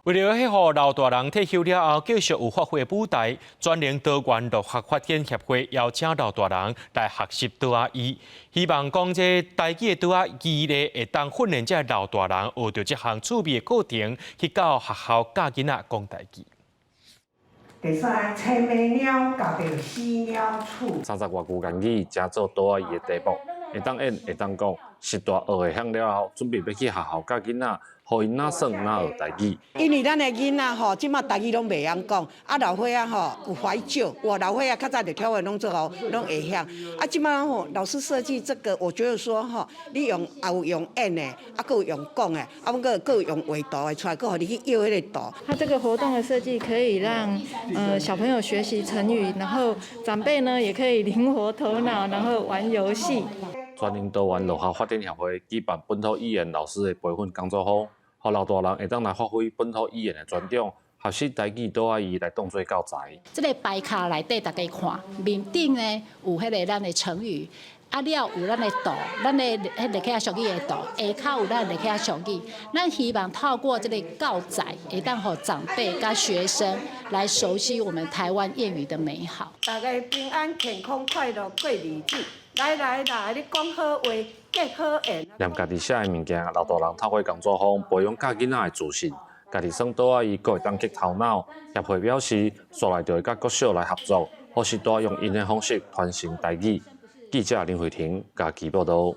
为了迄互老大人退休了后继续有发挥舞台，专营多元乐学发展协会邀请老大人来学习倒仔语，希望讲这台语的倒仔语咧会当训练这老大人学到这项趣味的过程，去到学校教囡仔讲台语。第三，青眉鸟教着死鸟厝。30外句言语，正做倒仔语的题目，会当演，会当讲，实大学会晓了后，准备要去学校教囡仔。 互因哪算哪学台语，因为咱的囡仔吼，即马台语拢袂晓讲，啊老岁仔吼有怀旧，我老岁仔较早就跳的拢做好，拢会晓。啊，即马吼老师设计这个，我觉得说吼，你用也有用演的，啊，佫有用讲的，啊，佫有用画图的出来，佫互你去摇迄个图。它这个活动的设计可以让小朋友学习成语，然后长辈呢也可以灵活头脑，然后玩游戏。专营多元乐学发展协会举办本土语言老师的培训工作坊。 互老大人会当来发挥本土语言的专长，学习台语倒仔语来当做教材。这个牌卡内底大家看，面顶呢有迄个咱的成语，啊了有咱的图，咱的迄个客俗语的图，下口有咱的客俗语。咱希望透过这个教材，会当互长辈甲学生来熟悉我们台湾谚语的美好。大家平安、健康、快乐过日子。来，你讲好话。 连家己写的物件，老大人透过工作坊培养教囡仔的自信，家己算倒仔语，阁会当激头脑。协会表示，将来就会甲国小来合作，或是多用因的方式传承台语。记者林慧婷，家己报道。